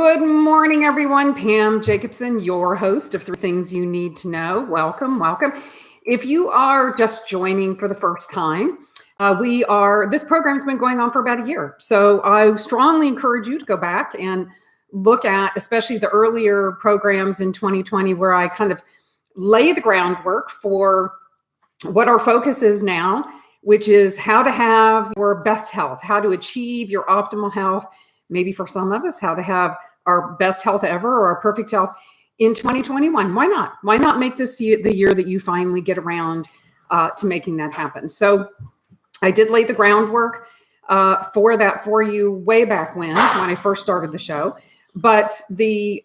Good morning, everyone. Pam Jacobson, your host of Three Things You Need to Know. Welcome, welcome. If you are just joining for the first time, this program's been going on for about a year. So I strongly encourage you to go back and look at, especially the earlier programs in 2020, where I kind of lay the groundwork for what our focus is now, which is how to have your best health, how to achieve your optimal health. Maybe for some of us, how to have our best health ever or our perfect health in 2021. Why not? Why not make this the year that you finally get around to making that happen? So I did lay the groundwork for that for you way back when I first started the show. But the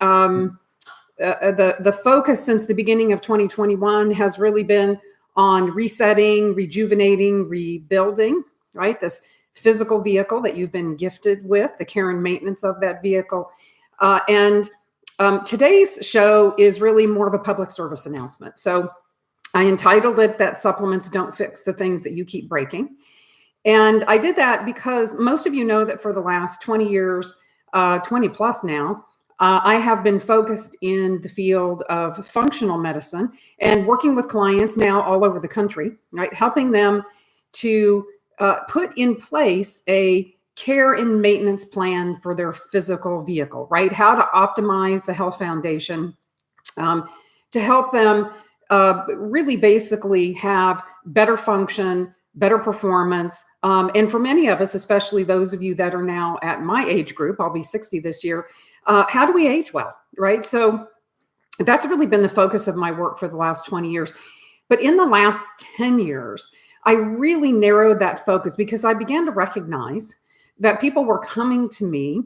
focus since the beginning of 2021 has really been on resetting, rejuvenating, rebuilding, right? This physical vehicle that you've been gifted with, the care and maintenance of that vehicle. And today's show is really more of a public service announcement. So I entitled it that supplements don't fix the things that you keep breaking. And I did that because most of you know that for the last 20 years, 20 plus now, I have been focused in the field of functional medicine and working with clients now all over the country, right? Helping them to put in place a care and maintenance plan for their physical vehicle, right? How to optimize the health foundation to help them really basically have better function, better performance. And for many of us, especially those of you that are now at my age group, I'll be 60 this year, how do we age well, right? So that's really been the focus of my work for the last 20 years. But in the last 10 years, I really narrowed that focus because I began to recognize that people were coming to me,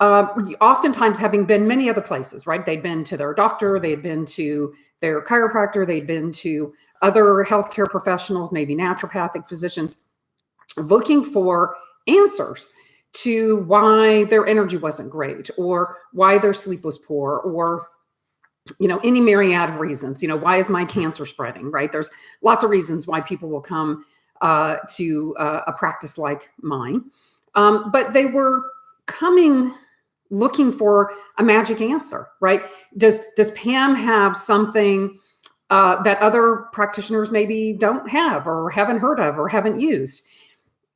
oftentimes having been many other places, right? They'd been to their doctor, they'd been to their chiropractor, they'd been to other healthcare professionals, maybe naturopathic physicians, looking for answers to why their energy wasn't great or why their sleep was poor or any myriad of reasons. Why is my cancer spreading, right? There's lots of reasons why people will come to a practice like mine. But they were coming looking for a magic answer, right? Does Pam have something that other practitioners maybe don't have or haven't heard of or haven't used?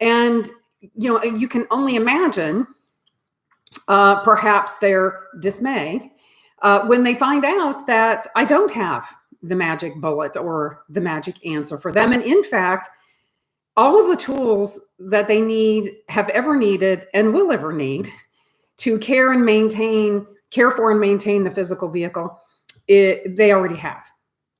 And, you can only imagine perhaps their dismay when they find out that I don't have the magic bullet or the magic answer for them. And in fact, all of the tools that they have ever needed and will ever need to care for and maintain the physical vehicle, they already have,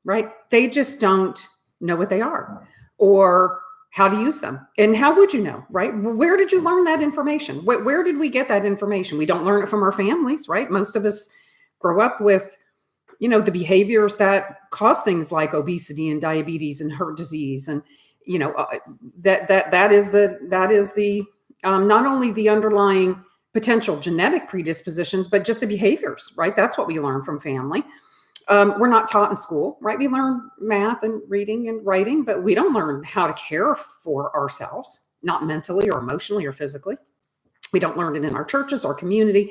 right? They just don't know what they are or how to use them. And how would you know, right? Where did you learn that information? Where did we get that information? We don't learn it from our families, right? Most of us grow up with, the behaviors that cause things like obesity and diabetes and heart disease. And, that is the not only the underlying potential genetic predispositions, but just the behaviors, right? That's what we learn from family. We're not taught in school, right? We learn math and reading and writing, but we don't learn how to care for ourselves, not mentally or emotionally or physically. We don't learn it in our churches, our community.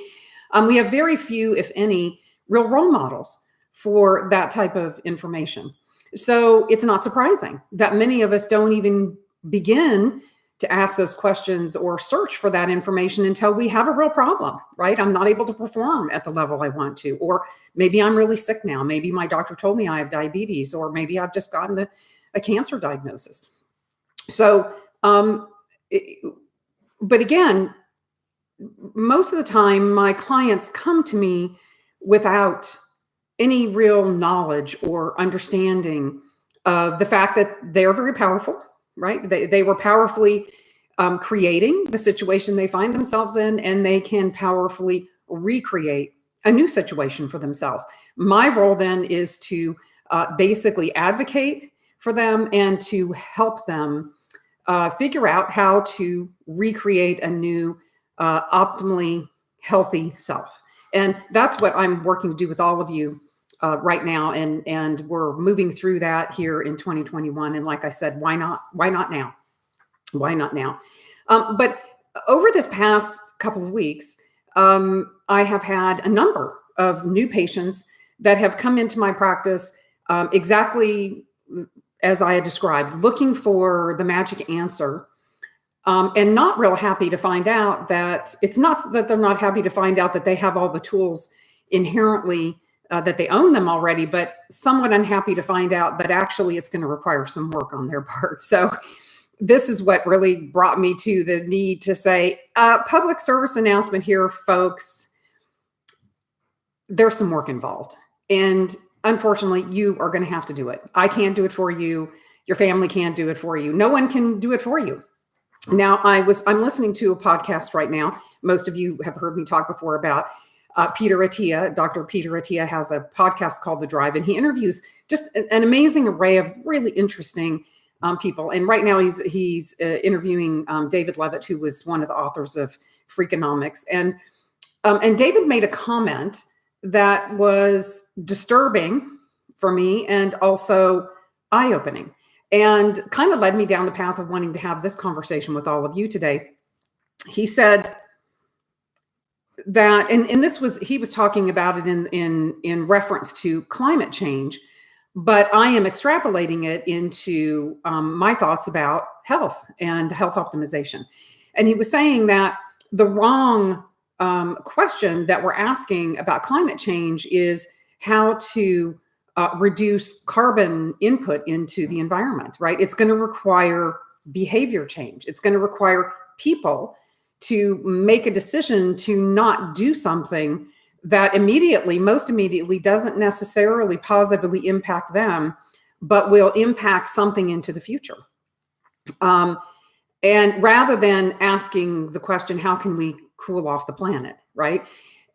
We have very few, if any, real role models for that type of information. So it's not surprising that many of us don't even begin to ask those questions or search for that information until we have a real problem, right? I'm not able to perform at the level I want to, or maybe I'm really sick now. Maybe my doctor told me I have diabetes, or maybe I've just gotten a cancer diagnosis. So, but again, most of the time my clients come to me without any real knowledge or understanding of the fact that they're very powerful, right? They were powerfully creating the situation they find themselves in, and they can powerfully recreate a new situation for themselves. My role then is to basically advocate for them and to help them figure out how to recreate a new optimally healthy self. And that's what I'm working to do with all of you right now. And we're moving through that here in 2021. And like I said, why not? Why not now? Why not now? But over this past couple of weeks, I have had a number of new patients that have come into my practice exactly as I had described, looking for the magic answer, and not real happy to find out that it's not that they're not happy to find out that they have all the tools inherently, that they own them already, but somewhat unhappy to find out that actually it's going to require some work on their part. So this is what really brought me to the need to say, public service announcement here, folks. There's some work involved. And unfortunately, you are going to have to do it. I can't do it for you. Your family can't do it for you. No one can do it for you. Now, I'm listening to a podcast right now. Most of you have heard me talk before about Peter Attia. Dr. Peter Attia has a podcast called The Drive, and he interviews just an amazing array of really interesting people. And right now he's interviewing David Levitt, who was one of the authors of Freakonomics. And David made a comment that was disturbing for me and also eye-opening, and kind of led me down the path of wanting to have this conversation with all of you today. He said that, and he was talking about it in reference to climate change, but I am extrapolating it into my thoughts about health and health optimization. And he was saying that the wrong question that we're asking about climate change is how to reduce carbon input into the environment, right? It's going to require behavior change. It's going to require people to make a decision to not do something that most immediately doesn't necessarily positively impact them, but will impact something into the future. And rather than asking the question, how can we cool off the planet, right?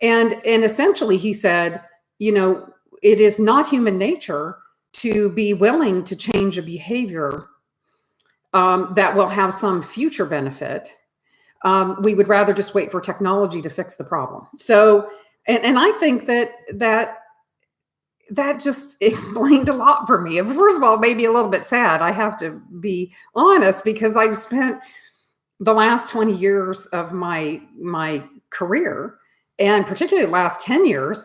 And essentially he said, it is not human nature to be willing to change a behavior that will have some future benefit. We would rather just wait for technology to fix the problem. So, and I think that just explained a lot for me. First of all, maybe a little bit sad, I have to be honest, because I've spent the last 20 years of my career, and particularly the last 10 years,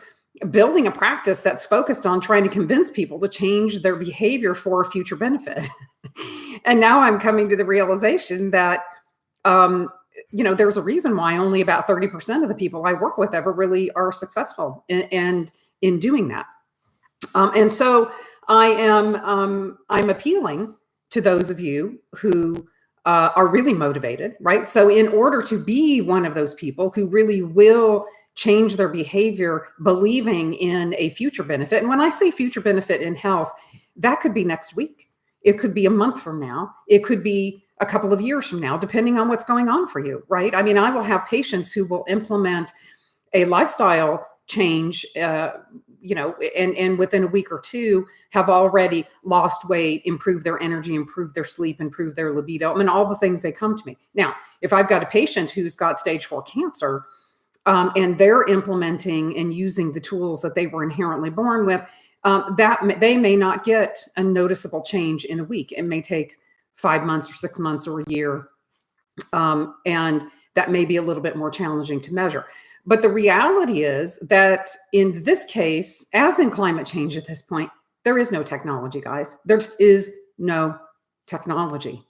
building a practice that's focused on trying to convince people to change their behavior for a future benefit. And now I'm coming to the realization that, there's a reason why only about 30% of the people I work with ever really are successful in doing that. And so I'm appealing to those of you who are really motivated, right? So in order to be one of those people who really will change their behavior, believing in a future benefit. And when I say future benefit in health, that could be next week. It could be a month from now. It could be a couple of years from now, depending on what's going on for you, right? I mean, I will have patients who will implement a lifestyle change, and within a week or two have already lost weight, improved their energy, improved their sleep, improved their libido. I mean, all the things they come to me. Now, if I've got a patient who's got stage 4 cancer, and they're implementing and using the tools that they were inherently born with, that they may not get a noticeable change in a week. It may take 5 months or 6 months or a year. And that may be a little bit more challenging to measure. But the reality is that in this case, as in climate change at this point, there is no technology, guys. There is no technology.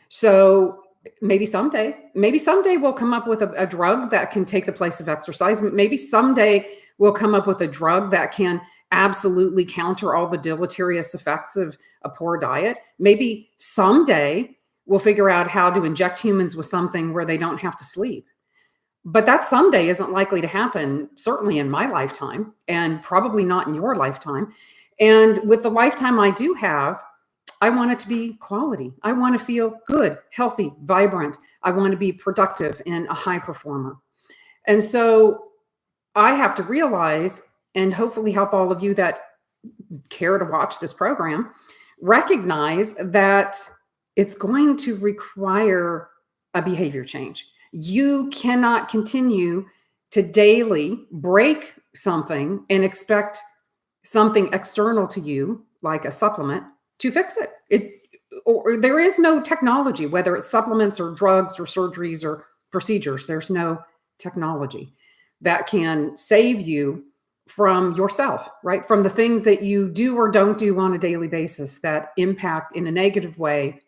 So maybe someday we'll come up with a drug that can take the place of exercise. Maybe someday we'll come up with a drug that can absolutely counter all the deleterious effects of a poor diet. Maybe someday we'll figure out how to inject humans with something where they don't have to sleep. But that someday isn't likely to happen, certainly in my lifetime, and probably not in your lifetime. And with the lifetime I do have, I want it to be quality. I want to feel good, healthy, vibrant. I want to be productive and a high performer. And so I have to realize, and hopefully help all of you that care to watch this program, recognize that it's going to require a behavior change. You cannot continue to daily break something and expect something external to you, like a supplement, to fix it. Or there is no technology, whether it's supplements or drugs or surgeries or procedures. There's no technology. that can save you from yourself, right? From the things that you do or don't do on a daily basis that impact in a negative way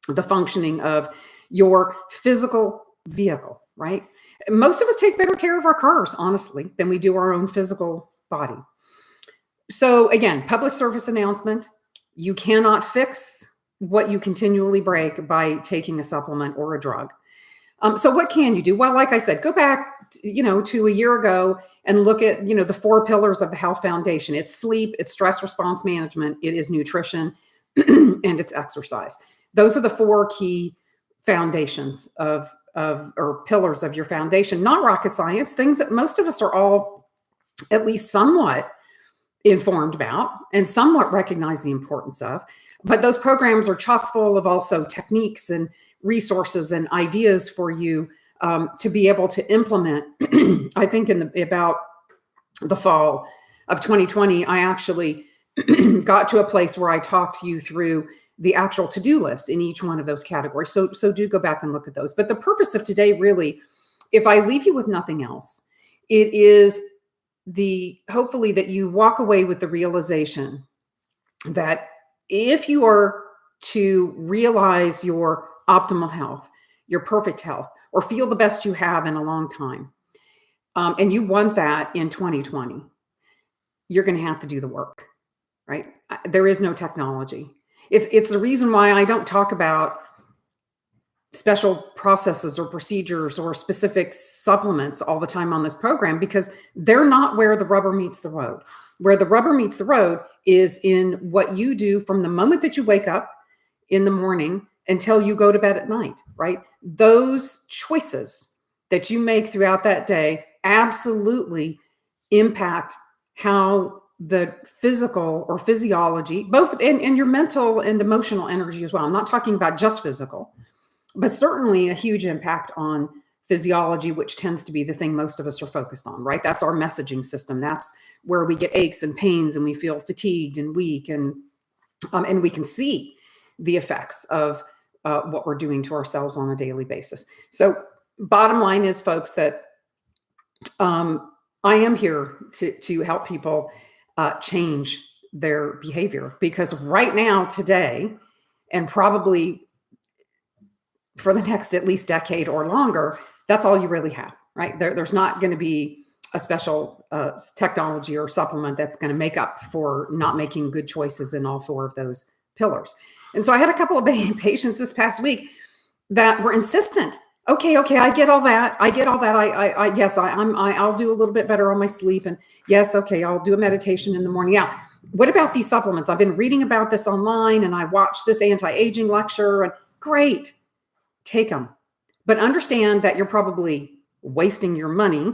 the functioning of your physical vehicle, right? Most of us take better care of our cars, honestly, than we do our own physical body. So again, public service announcement, you cannot fix what you continually break by taking a supplement or a drug. So what can you do? Well, like I said, go back, to a year ago and look at, the 4 pillars of the Health Foundation. It's sleep, it's stress response management, it is nutrition, and it's exercise. Those are the 4 key foundations or pillars of your foundation. Not rocket science, things that most of us are all at least somewhat informed about and somewhat recognize the importance of. But those programs are chock full of also techniques and resources and ideas for you to be able to implement. I think about the fall of 2020, I actually got to a place where I talked you through the actual to-do list in each one of those categories. So do go back and look at those. But the purpose of today, really, if I leave you with nothing else, it is hopefully that you walk away with the realization that if you are to realize your optimal health, your perfect health, or feel the best you have in a long time, and you want that in 2020, you're going to have to do the work, right? There is no technology. It's the reason why I don't talk about special processes or procedures or specific supplements all the time on this program, because they're not where the rubber meets the road. Where the rubber meets the road is in what you do from the moment that you wake up in the morning until you go to bed at night, right? Those choices that you make throughout that day absolutely impact how the physical or physiology, both and your mental and emotional energy as well. I'm not talking about just physical, but certainly a huge impact on physiology, which tends to be the thing most of us are focused on, right? That's our messaging system. That's where we get aches and pains and we feel fatigued and weak, and we can see the effects of what we're doing to ourselves on a daily basis. So bottom line is, folks, that I am here to help people change their behavior, because right now, today, and probably for the next at least decade or longer, that's all you really have, right? There's not going to be a special technology or supplement that's going to make up for not making good choices in all 4 of those pillars. And so I had a couple of patients this past week that were insistent. Okay, I get all that. Yes, I'll do a little bit better on my sleep, and yes, okay, I'll do a meditation in the morning. Yeah. What about these supplements? I've been reading about this online, and I watched this anti-aging lecture, and great. Take them, but understand that you're probably wasting your money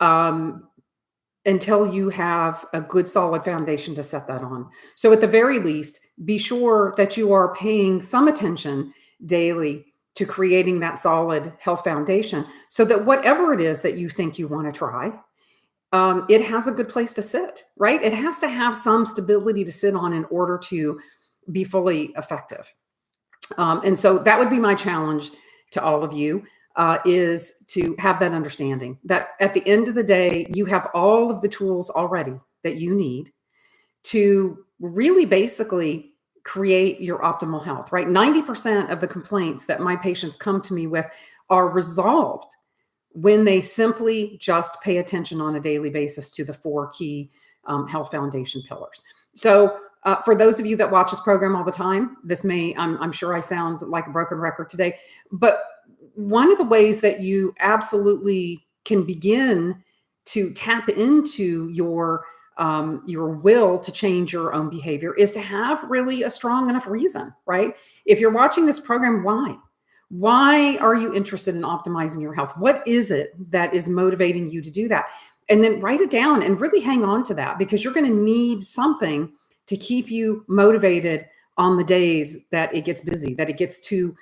until you have a good solid foundation to set that on. So at the very least, be sure that you are paying some attention daily to creating that solid health foundation, so that whatever it is that you think you want to try, it has a good place to sit, right? It has to have some stability to sit on in order to be fully effective. And so that would be my challenge to all of you, is to have that understanding that at the end of the day, you have all of the tools already that you need to really basically create your optimal health, right? 90% of the complaints that my patients come to me with are resolved when they simply just pay attention on a daily basis to the 4 key health foundation pillars. So for those of you that watch this program all the time, I'm sure I sound like a broken record today, but one of the ways that you absolutely can begin to tap into your will to change your own behavior is to have really a strong enough reason, right? If you're watching this program, why? Why are you interested in optimizing your health? What is it that is motivating you to do that? And then write it down and really hang on to that, because you're going to need something to keep you motivated on the days that it gets busy, that it gets too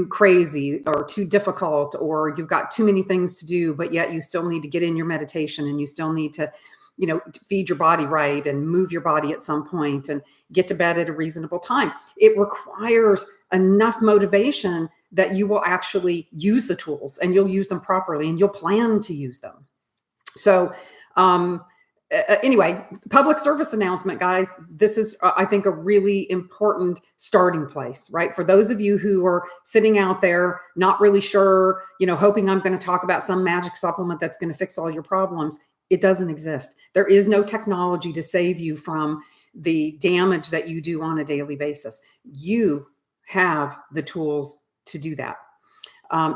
crazy or too difficult, or you've got too many things to do, but yet you still need to get in your meditation, and you still need to, feed your body right and move your body at some point and get to bed at a reasonable time. It requires enough motivation that you will actually use the tools, and you'll use them properly, and you'll plan to use them. So, anyway, public service announcement, guys. This is, I think, a really important starting place, right? For those of you who are sitting out there, not really sure, hoping I'm going to talk about some magic supplement that's going to fix all your problems. It doesn't exist. There is no technology to save you from the damage that you do on a daily basis. You have the tools to do that.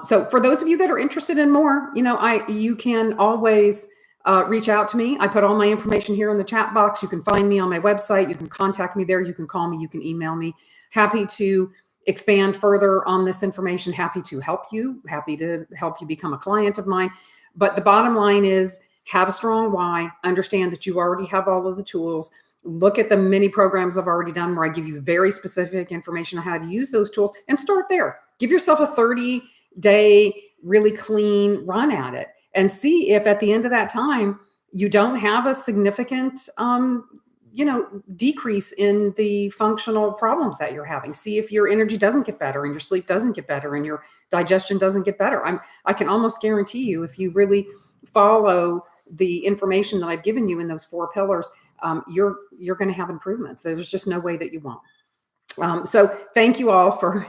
So for those of you that are interested in more, you can always reach out to me. I put all my information here in the chat box. You can find me on my website. You can contact me there. You can call me. You can email me. Happy to expand further on this information. Happy to help you. Happy to help you become a client of mine. But the bottom line is, have a strong why. Understand that you already have all of the tools. Look at the many programs I've already done where I give you very specific information on how to use those tools, and start there. Give yourself a 30-day really clean run at it, and see if at the end of that time you don't have a significant decrease in the functional problems that you're having. See if your energy doesn't get better, and your sleep doesn't get better, and your digestion doesn't get better. I can almost guarantee you, if you really follow the information that I've given you in those 4 pillars, you're going to have improvements. There's just no way that you won't. So thank you all for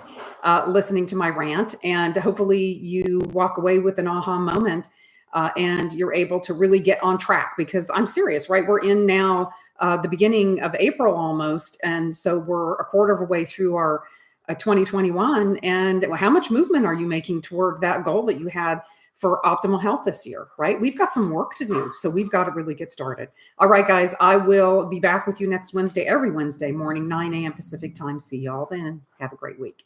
listening to my rant, and hopefully you walk away with an aha moment, and you're able to really get on track, because I'm serious, right? We're in now the beginning of April almost, and so we're a quarter of a way through our 2021, and how much movement are you making toward that goal that you had for optimal health this year, right? We've got some work to do, so we've got to really get started. All right, guys, I will be back with you next Wednesday, every Wednesday morning, 9 a.m. Pacific time. See y'all then. Have a great week.